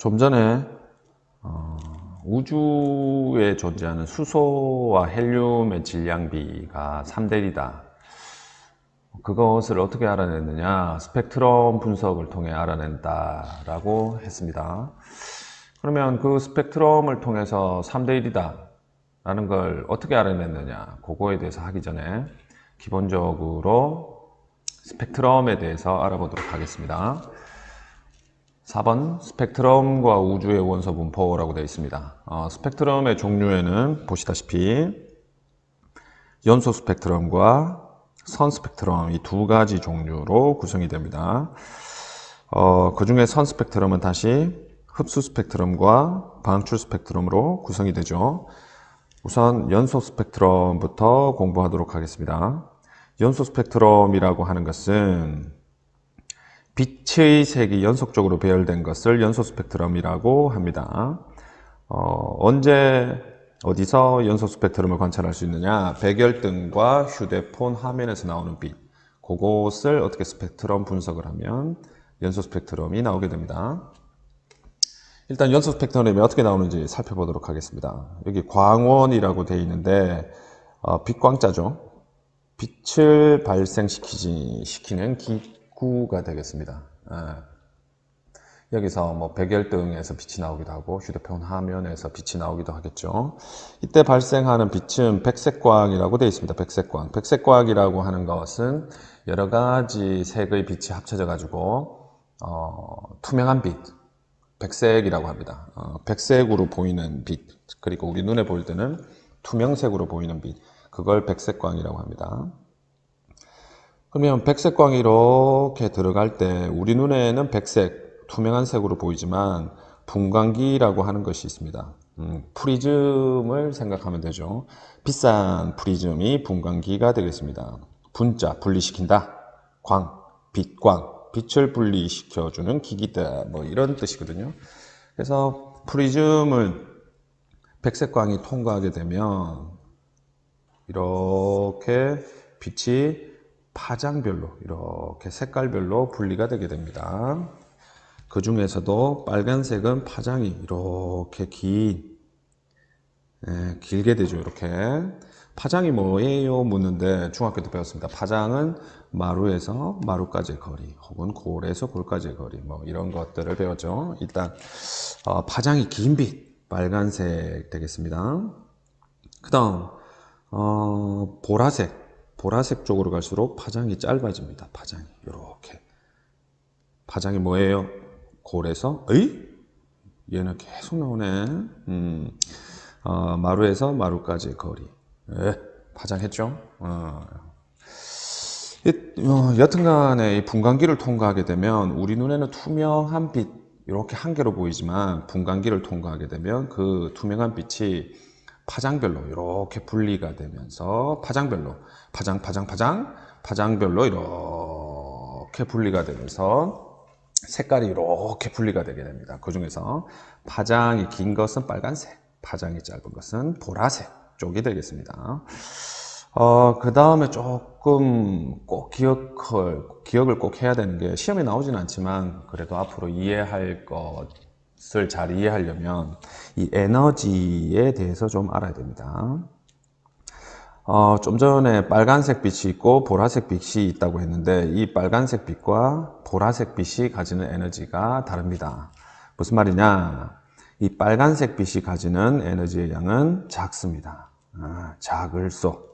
좀 전에 우주에 존재하는 수소와 헬륨의 질량비가 3대 1이다. 그것을 어떻게 알아냈느냐? 스펙트럼 분석을 통해 알아낸다라고 했습니다. 그러면 그 스펙트럼을 통해서 3대 1이다 라는 걸 어떻게 알아냈느냐? 그거에 대해서 하기 전에 기본적으로 스펙트럼에 대해서 알아보도록 하겠습니다. 4번 스펙트럼과 우주의 원소 분포라고 되어 있습니다. 스펙트럼의 종류에는 보시다시피 연소 스펙트럼과 선 스펙트럼 이 두 가지 종류로 구성이 됩니다. 그 중에 선 스펙트럼은 다시 흡수 스펙트럼과 방출 스펙트럼으로 구성이 되죠. 우선 연소 스펙트럼부터 공부하도록 하겠습니다. 연소 스펙트럼이라고 하는 것은 빛의 색이 연속적으로 배열된 것을 연소 스펙트럼이라고 합니다. 언제 어디서 연소 스펙트럼을 관찰할 수 있느냐? 백열등과 휴대폰 화면에서 나오는 빛, 그것을 어떻게 스펙트럼 분석을 하면 연소 스펙트럼이 나오게 됩니다. 일단 연소 스펙트럼이 어떻게 나오는지 살펴보도록 하겠습니다. 여기 광원이라고 되어 있는데 빛광자죠. 빛을 발생시키는 기구가 되겠습니다. 여기서 뭐 백열등에서 빛이 나오기도 하고 휴대폰 화면에서 빛이 나오기도 하겠죠. 이때 발생하는 빛은 백색광이라고 되어 있습니다. 백색광. 백색광이라고 하는 것은 여러 가지 색의 빛이 합쳐져 가지고 투명한 빛, 백색이라고 합니다. 백색으로 보이는 빛, 그리고 우리 눈에 보일 때는 투명색으로 보이는 빛, 그걸 백색광이라고 합니다. 그러면 백색광이 이렇게 들어갈 때 우리 눈에는 백색, 투명한 색으로 보이지만 분광기라고 하는 것이 있습니다. 프리즘을 생각하면 되죠. 비싼 프리즘이 분광기가 되겠습니다. 분자, 분리시킨다. 광, 빛광, 빛을 분리시켜주는 기기다. 뭐 이런 뜻이거든요. 그래서 프리즘을 백색광이 통과하게 되면 이렇게 빛이 파장별로 이렇게 색깔별로 분리가 되게 됩니다. 그 중에서도 빨간색은 파장이 이렇게 길게 되죠. 이렇게 파장이 뭐예요? 묻는데 중학교 때 배웠습니다. 파장은 마루에서 마루까지의 거리 혹은 골에서 골까지의 거리 뭐 이런 것들을 배웠죠. 일단 파장이 긴 빛 빨간색 되겠습니다. 그 다음 보라색 쪽으로 갈수록 파장이 짧아집니다. 파장이 이렇게 파장이 뭐예요? 골에서 얘는 계속 나오네. 마루에서 마루까지의 거리. 파장했죠? 여튼간에 이 분광기를 통과하게 되면 우리 눈에는 투명한 빛 이렇게 한 개로 보이지만 분광기를 통과하게 되면 그 투명한 빛이 파장별로 이렇게 분리가 되면서 파장별로 이렇게 분리가 되면서 색깔이 이렇게 분리가 되게 됩니다. 그 중에서 파장이 긴 것은 빨간색, 파장이 짧은 것은 보라색 쪽이 되겠습니다. 그 다음에 조금 꼭 기억을 꼭 해야 되는 게 시험에 나오진 않지만 그래도 앞으로 이해할 것을 잘 이해하려면 이 에너지에 대해서 좀 알아야 됩니다. 좀 전에 빨간색 빛이 있고 보라색 빛이 있다고 했는데 이 빨간색 빛과 보라색 빛이 가지는 에너지가 다릅니다. 무슨 말이냐? 이 빨간색 빛이 가지는 에너지의 양은 작습니다. 작을소.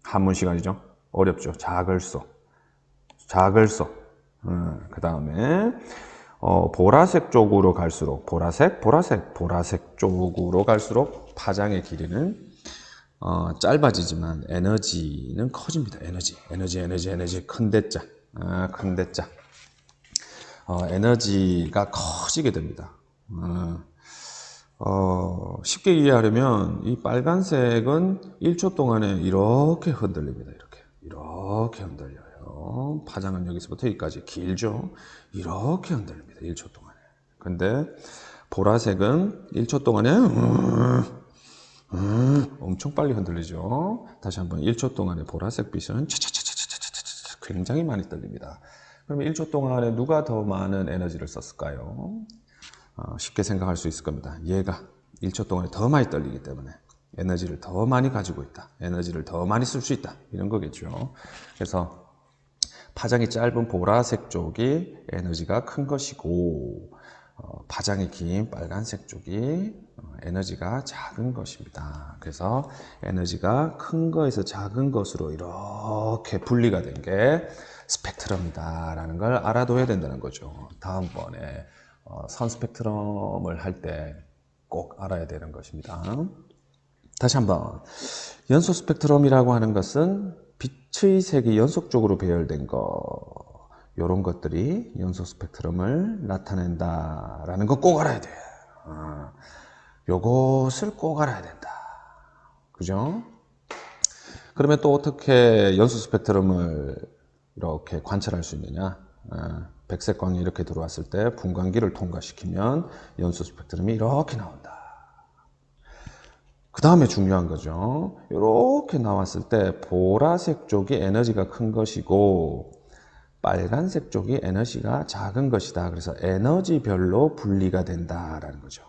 한문 시간이죠. 어렵죠. 작을소. 그 다음에 보라색 쪽으로 갈수록 보라색 쪽으로 갈수록 파장의 길이는 짧아지지만 에너지는 커집니다. 에너지 큰 대자 에너지가 커지게 됩니다. 쉽게 이해하려면 이 빨간색은 1초 동안에 이렇게 흔들립니다. 이렇게 흔들려요. 파장은 여기서부터 여기까지 길죠. 이렇게 흔들립니다. 1초 동안에. 근데 보라색은 1초 동안에 엄청 빨리 흔들리죠. 다시 한번 1초 동안에 보라색 빛은 굉장히 많이 떨립니다. 그러면 1초 동안에 누가 더 많은 에너지를 썼을까요? 쉽게 생각할 수 있을 겁니다. 얘가 1초 동안에 더 많이 떨리기 때문에 에너지를 더 많이 가지고 있다. 에너지를 더 많이 쓸 수 있다. 이런 거겠죠. 그래서 파장이 짧은 보라색 쪽이 에너지가 큰 것이고 파장이 긴 빨간색 쪽이 에너지가 작은 것입니다. 그래서 에너지가 큰 거에서 작은 것으로 이렇게 분리가 된 게 스펙트럼이다 라는 걸 알아둬야 된다는 거죠. 다음번에 선 스펙트럼을 할 때 꼭 알아야 되는 것입니다. 다시 한번, 연소 스펙트럼이라고 하는 것은 빛의 색이 연속적으로 배열된 거, 이런 것들이 연소 스펙트럼을 나타낸다라는 거 꼭 알아야 돼. 요것을 꼭 알아야 된다. 그죠? 그러면 또 어떻게 연소 스펙트럼을 이렇게 관찰할 수 있느냐? 백색 광이 이렇게 들어왔을 때 분광기를 통과시키면 연소 스펙트럼이 이렇게 나온다. 그 다음에 중요한 거죠. 이렇게 나왔을 때 보라색 쪽이 에너지가 큰 것이고 빨간색 쪽이 에너지가 작은 것이다. 그래서 에너지별로 분리가 된다라는 거죠.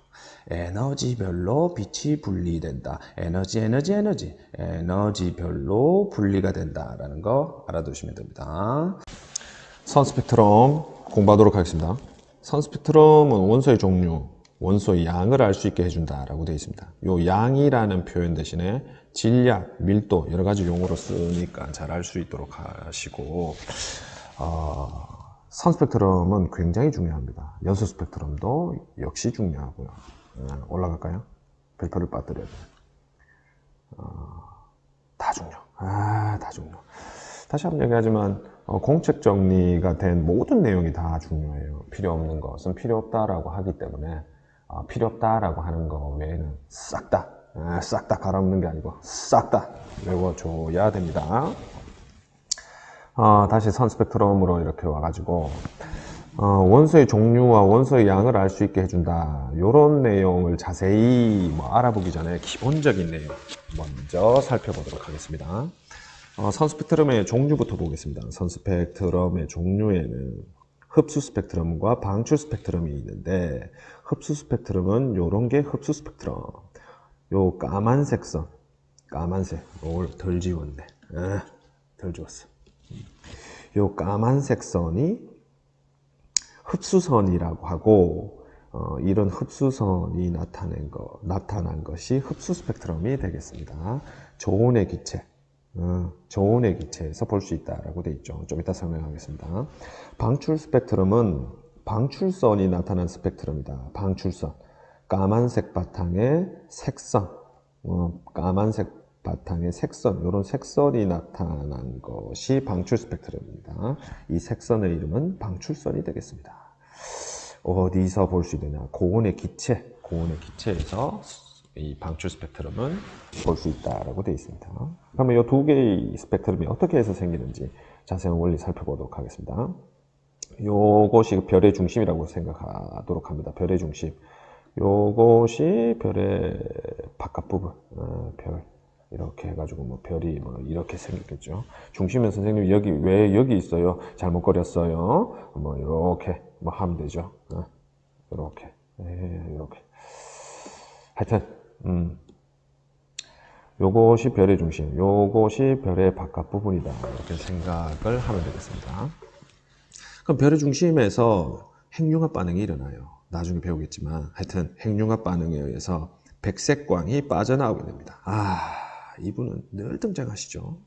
에너지별로 빛이 분리된다. 에너지별로 분리가 된다라는 거 알아두시면 됩니다. 선 스펙트럼 공부하도록 하겠습니다. 선 스펙트럼은 원소의 종류, 원소의 양을 알 수 있게 해준다라고 되어 있습니다. 요 양이라는 표현 대신에 질량, 밀도 여러 가지 용어로 쓰니까 잘 알 수 있도록 하시고 선 스펙트럼은 굉장히 중요합니다. 연소 스펙트럼도 역시 중요하고요. 올라갈까요? 별표를 빠뜨려야 돼요. 다 중요. 다 중요. 다시 한번 얘기하지만 공책 정리가 된 모든 내용이 다 중요해요. 필요 없는 것은 필요 없다라고 하기 때문에 필요 없다라고 하는 거 외에는 싹 다 갈아엎는 게 아니고 싹 다 외워줘야 됩니다. 다시 선 스펙트럼으로 이렇게 와가지고 원소의 종류와 원소의 양을 알 수 있게 해준다. 이런 내용을 자세히 알아보기 전에 기본적인 내용 먼저 살펴보도록 하겠습니다. 선 스펙트럼의 종류부터 보겠습니다. 선 스펙트럼의 종류에는 흡수 스펙트럼과 방출 스펙트럼이 있는데 흡수 스펙트럼은 요런 게 흡수 스펙트럼. 요 까만색 선, 까만색, 이걸 덜 지웠네. 덜 지웠어. 요 까만색 선이 흡수선이라고 하고 이런 흡수선이 나타난 것이 흡수 스펙트럼이 되겠습니다. 저온의 기체, 저온의 기체에서 볼 수 있다라고 되어 있죠. 좀 이따 설명하겠습니다. 방출 스펙트럼은 방출선이 나타난 스펙트럼이다. 방출선, 까만색 바탕에 색선, 까만색 바탕에 색선, 이런 색선이 나타난 것이 방출 스펙트럼입니다. 이 색선의 이름은 방출선이 되겠습니다. 어디서 볼 수 있느냐? 고온의 기체에서 이 방출 스펙트럼은 볼 수 있다라고 되어 있습니다. 그러면 이 두 개의 스펙트럼이 어떻게 해서 생기는지 자세한 원리 살펴보도록 하겠습니다. 요것이 별의 중심이라고 생각하도록 합니다. 별의 중심. 요것이 별의 바깥 부분, 별. 이렇게 해가지고 별이 이렇게 생겼겠죠. 중심은 선생님 왜 여기 있어요? 잘못 그렸어요. 이렇게 하면 되죠. 이렇게, 이렇게. 하여튼, 요것이 별의 중심, 요것이 별의 바깥 부분이다. 이렇게 생각을 하면 되겠습니다. 그럼 별의 중심에서 핵융합 반응이 일어나요. 나중에 배우겠지만, 하여튼 핵융합 반응에 의해서 백색광이 빠져나오게 됩니다. 이분은 늘 등장하시죠.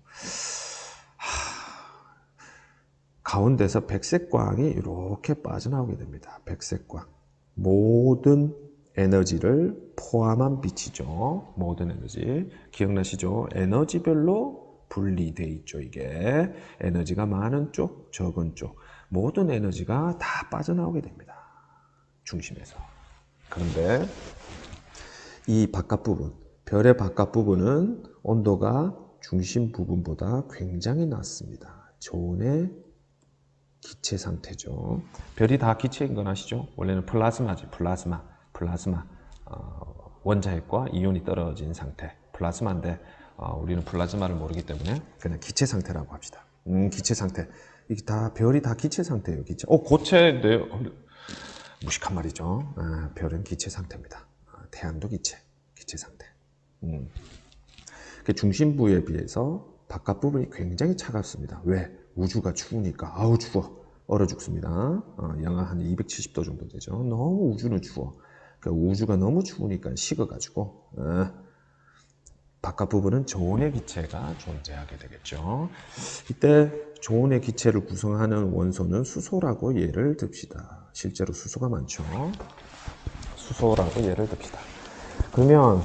가운데서 백색광이 이렇게 빠져나오게 됩니다. 백색광. 모든 에너지를 포함한 빛이죠. 모든 에너지. 기억나시죠? 에너지별로 분리되어 있죠. 이게 에너지가 많은 쪽, 적은 쪽. 모든 에너지가 다 빠져나오게 됩니다. 중심에서. 그런데 이 바깥 부분, 별의 바깥 부분은 온도가 중심 부분보다 굉장히 낮습니다. 저온의 기체 상태죠. 별이 다 기체인 건 아시죠? 원래는 플라즈마지, 플라즈마. 원자핵과 이온이 떨어진 상태. 플라즈마인데 우리는 플라즈마를 모르기 때문에 그냥 기체 상태라고 합시다. 기체 상태. 이게 별이 다 기체 상태예요. 기체. 고체인데요. 무식한 말이죠. 별은 기체 상태입니다. 태양도 기체 상태. 그 중심부에 비해서 바깥 부분이 굉장히 차갑습니다. 왜? 우주가 추우니까. 아우 추워. 얼어 죽습니다. 영하 한 270도 정도 되죠. 너무 우주는 추워. 그러니까 우주가 너무 추우니까 식어가지고 바깥 부분은 저온의 기체가 존재하게 되겠죠. 이때 저온의 기체를 구성하는 원소는 수소라고 예를 듭시다. 실제로 수소가 많죠. 수소라고 예를 듭시다. 그러면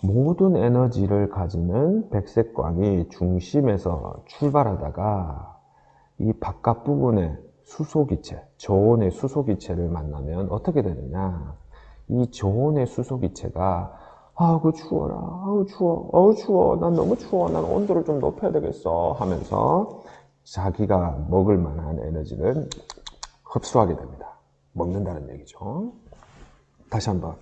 모든 에너지를 가지는 백색 광이 중심에서 출발하다가 이 바깥 부분의 수소기체, 저온의 수소기체를 만나면 어떻게 되느냐? 이 저온의 수소기체가 아우 추워라, 아우 추워, 어우 추워, 난 너무 추워, 난 온도를 좀 높여야 되겠어 하면서 자기가 먹을 만한 에너지를 흡수하게 됩니다. 먹는다는 얘기죠. 다시 한번.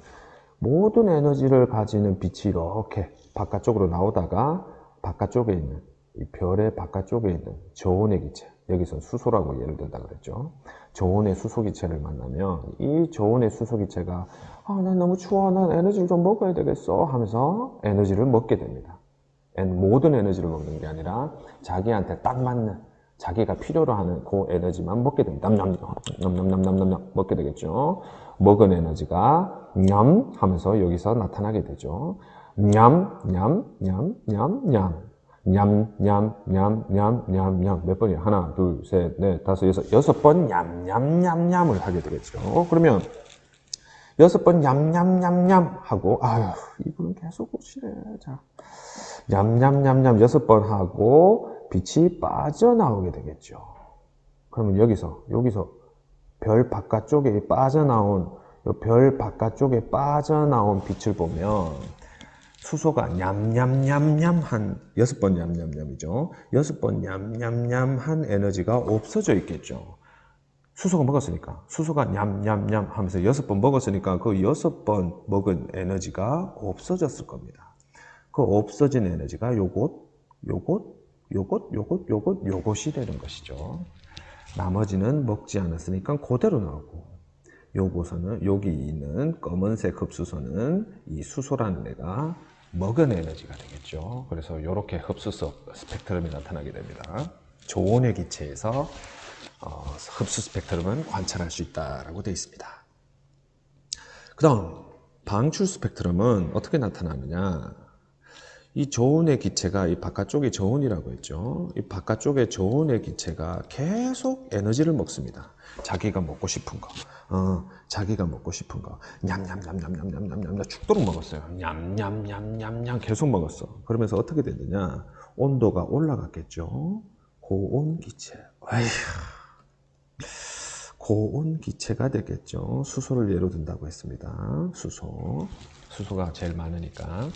모든 에너지를 가지는 빛이 이렇게 바깥쪽으로 나오다가 바깥쪽에 있는 이 별의 바깥쪽에 있는 저온의 기체, 여기서 수소라고 예를 들다 그랬죠. 저온의 수소 기체를 만나면 이 저온의 수소 기체가 난 너무 추워, 난 에너지를 좀 먹어야 되겠어 하면서 에너지를 먹게 됩니다. 모든 에너지를 먹는 게 아니라 자기한테 딱 맞는 자기가 필요로 하는 그 에너지만 먹게 됩니다. 냠냠냠냠냠냠냠 먹게 되겠죠. 먹은 에너지가 냠 하면서 여기서 나타나게 되죠. 냠냠냠냠냠 냠냠냠냠냠냠 몇 번이야? 하나, 둘, 셋, 넷, 다섯, 여섯 번 냠냠냠냠을 하게 되겠죠. 그러면 여섯 번 냠냠냠냠 하고 아유 이분은 계속 오시네. 자, 냠냠냠냠 여섯 번 하고 빛이 빠져나오게 되겠죠. 그러면 여기서 별 바깥쪽에 빠져나온 별 바깥쪽에 빠져나온 빛을 보면 수소가 냠냠냠냠 한 여섯 번 냠냠냠이죠. 여섯 번 냠냠냠 한 에너지가 없어져 있겠죠. 수소가 먹었으니까 수소가 냠냠냠 하면서 여섯 번 먹었으니까 그 여섯 번 먹은 에너지가 없어졌을 겁니다. 그 없어진 에너지가 요것이 되는 것이죠. 나머지는 먹지 않았으니까 그대로 나오고 요거서는 여기 있는 검은색 흡수선은 이 수소라는 애가 먹은 에너지가 되겠죠. 그래서 이렇게 흡수 스펙트럼이 나타나게 됩니다. 저온의 기체에서 흡수 스펙트럼은 관찰할 수 있다라고 되어 있습니다. 그 다음 방출 스펙트럼은 어떻게 나타나느냐? 이 저온의 기체가 이 바깥쪽이 저온이라고 했죠. 이 바깥쪽의 저온의 기체가 계속 에너지를 먹습니다. 자기가 먹고 싶은 거, 냠냠냠냠냠냠냠냠냠 죽도록 먹었어요. 냠냠냠냠냠 계속 먹었어. 그러면서 어떻게 되느냐? 온도가 올라갔겠죠. 고온 기체. 고온 기체가 되겠죠. 수소를 예로 든다고 했습니다. 수소가 제일 많으니까.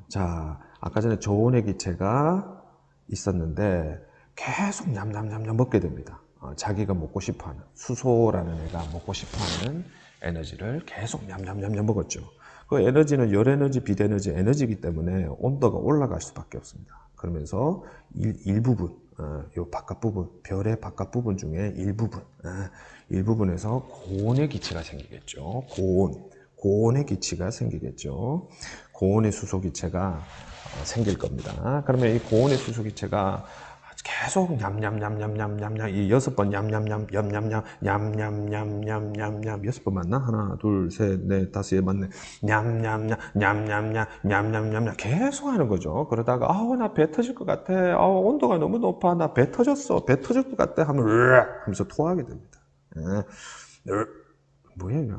자, 아까 전에 저온의 기체가 있었는데 계속 냠냠냠냠 먹게 됩니다. 자기가 먹고 싶어하는 수소라는 애가 먹고 싶어하는 에너지를 계속 냠냠냠냠 먹었죠. 그 에너지는 열에너지, 빛에너지, 에너지이기 때문에 온도가 올라갈 수밖에 없습니다. 그러면서 일부분, 요 바깥 부분, 별의 바깥 부분 중에 일부분에서 고온의 기체가 생기겠죠. 고온의 기체가 생기겠죠. 고온의 수소 기체가 생길 겁니다. 그러면 이 고온의 수소 기체가 계속 냠냠냠냠냠냠냠 이 여섯 번 냠냠냠 냠냠냠냠냠냠냠 여섯 번 맞나? 하나, 둘, 셋, 넷, 다섯, 맞네. 냠냠냠 냠냠냠 냠냠냠냠 계속 하는 거죠. 그러다가 나 배 터질 것 같아. 온도가 너무 높아. 나 배 터졌어. 배 터질 것 같아. 하면서 토하게 됩니다. 뭐야 이거?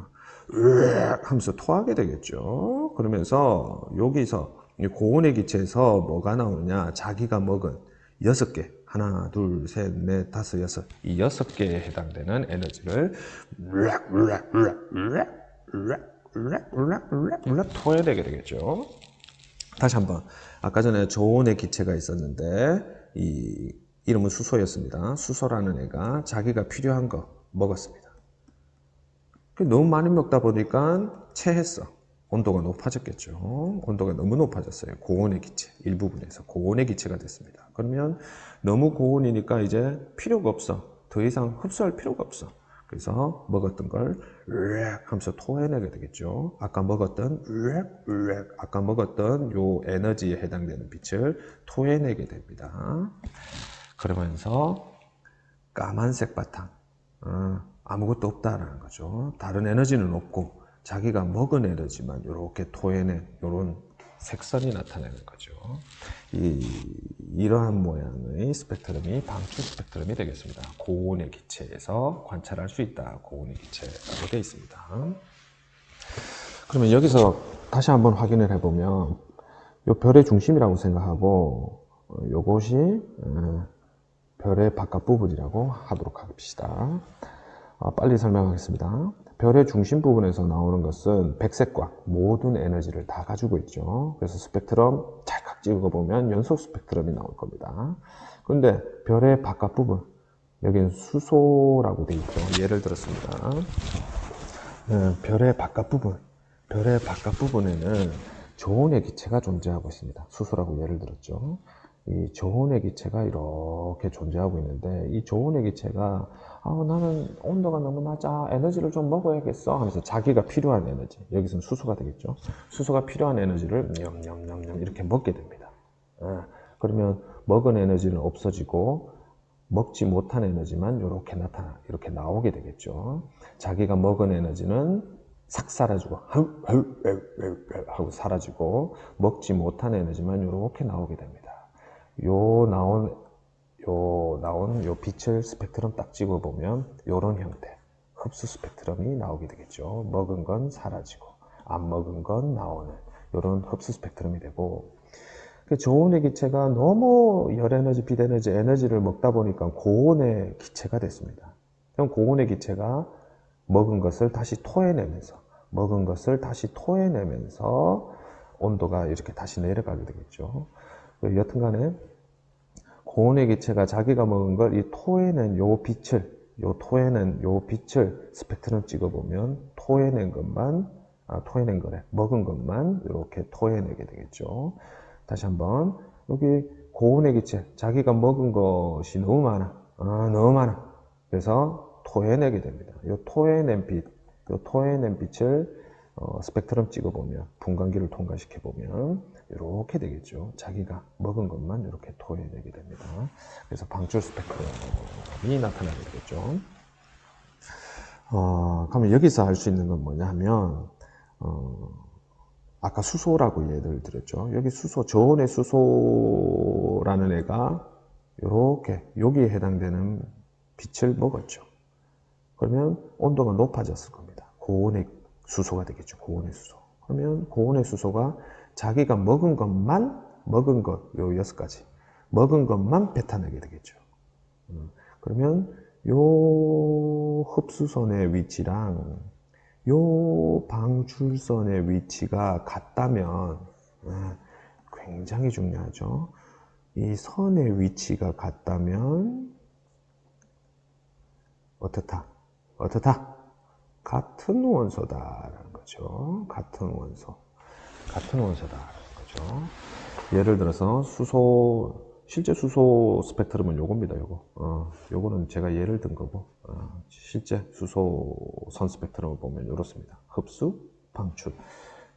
하면서 토하게 되겠죠. 그러면서 여기서 고온의 기체에서 뭐가 나오느냐? 자기가 먹은 6개, 하나, 둘, 셋, 넷, 다섯, 여섯, 이 6개에 해당되는 에너지를 토해야 되게 되겠죠. 다시 한번, 아까 전에 저온의 기체가 있었는데 이 이름은 수소였습니다. 수소라는 애가 자기가 필요한 거 먹었습니다. 너무 많이 먹다 보니까 체했어. 온도가 높아졌겠죠. 온도가 너무 높아졌어요. 고온의 기체, 일부분에서 고온의 기체가 됐습니다. 그러면 너무 고온이니까 이제 필요가 없어. 더 이상 흡수할 필요가 없어. 그래서 먹었던 걸 으악 하면서 토해내게 되겠죠. 아까 먹었던 아까 먹었던 요 에너지에 해당되는 빛을 토해내게 됩니다. 그러면서 까만색 바탕, 아무것도 없다라는 거죠. 다른 에너지는 없고 자기가 먹은 에너지만 이렇게 토해낸 이런 색선이 나타나는 거죠. 이러한 모양의 스펙트럼이 방출 스펙트럼이 되겠습니다. 고온의 기체에서 관찰할 수 있다. 고온의 기체라고 되어 있습니다. 그러면 여기서 다시 한번 확인을 해보면 이 별의 중심이라고 생각하고 요것이 별의 바깥 부분이라고 하도록 합시다. 빨리 설명하겠습니다. 별의 중심 부분에서 나오는 것은 백색광, 모든 에너지를 다 가지고 있죠. 그래서 스펙트럼 찰칵 찍어보면 연속 스펙트럼이 나올 겁니다. 그런데 별의 바깥 부분, 여기는 수소라고 되어 있죠. 예를 들었습니다. 별의 바깥 부분에는 저온의 기체가 존재하고 있습니다. 수소라고 예를 들었죠. 이 저온의 기체가 이렇게 존재하고 있는데 이 저온의 기체가 나는 온도가 너무 낮아 에너지를 좀 먹어야겠어 하면서 자기가 필요한 에너지, 여기서는 수소가 되겠죠. 수소가 필요한 에너지를 냠냠냠냠 이렇게 먹게 됩니다. 그러면 먹은 에너지는 없어지고 먹지 못한 에너지만 이렇게 나오게 되겠죠. 자기가 먹은 에너지는 싹 사라지고 하고 사라지고 먹지 못한 에너지만 이렇게 나오게 됩니다. 나온 빛을 스펙트럼 딱 찍어보면 이런 형태 흡수 스펙트럼이 나오게 되겠죠. 먹은 건 사라지고 안 먹은 건 나오는 이런 흡수 스펙트럼이 되고, 저온의 기체가 너무 열에너지, 빛에너지, 에너지를 먹다 보니까 고온의 기체가 됐습니다. 그럼 고온의 기체가 먹은 것을 다시 토해내면서 온도가 이렇게 다시 내려가게 되겠죠. 여튼간에 고온의 기체가 자기가 먹은 걸 이 토해낸 요 빛을 스펙트럼 찍어보면 먹은 것만 이렇게 토해내게 되겠죠. 다시 한번, 여기 고온의 기체, 자기가 먹은 것이 너무 많아. 그래서 토해내게 됩니다. 이 토해낸 빛을 스펙트럼 찍어보면, 분광기를 통과시켜보면 이렇게 되겠죠. 자기가 먹은 것만 이렇게 토해내게 됩니다. 그래서 방출 스펙트럼이 나타나게 되겠죠. 그러면 여기서 알 수 있는 건 뭐냐 하면, 아까 수소라고 예를 들었죠. 여기 저온의 수소라는 애가 여기에 해당되는 빛을 먹었죠. 그러면 온도가 높아졌을 겁니다. 고온의 수소가 되겠죠. 고온의 수소. 그러면 고온의 수소가 자기가 먹은 것, 요 6가지, 먹은 것만 뱉어내게 되겠죠. 그러면 요 흡수선의 위치랑 요 방출선의 위치가 같다면 굉장히 중요하죠. 이 선의 위치가 같다면 어떻다? 같은 원소다라는 거죠. 같은 원소다라는 거죠. 예를 들어서 실제 수소 스펙트럼은 요겁니다. 요거는 제가 예를 든 거고, 실제 수소 선 스펙트럼을 보면 이렇습니다. 흡수, 방출.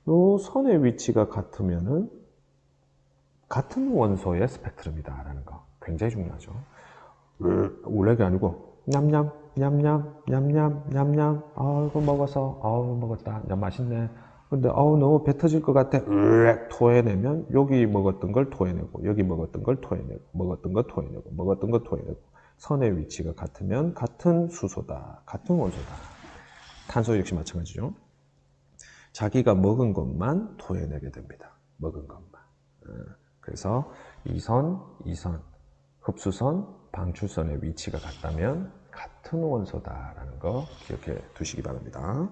요 선의 위치가 같으면은 같은 원소의 스펙트럼이다라는 거 굉장히 중요하죠. 원래가 아니고 냠냠 이거 먹었다. 야, 맛있네. 근데 너무 뱉어질 것 같아. 토해내면 여기 먹었던 걸 토해내고, 여기 먹었던 걸 토해내고, 먹었던 거 토해내고. 선의 위치가 같으면 같은 수소다, 같은 원소다. 탄소 역시 마찬가지죠. 자기가 먹은 것만 토해내게 됩니다. 먹은 것만. 그래서 이선, 흡수선, 방출선의 위치가 같다면 같은 원소다라는 거 기억해 두시기 바랍니다.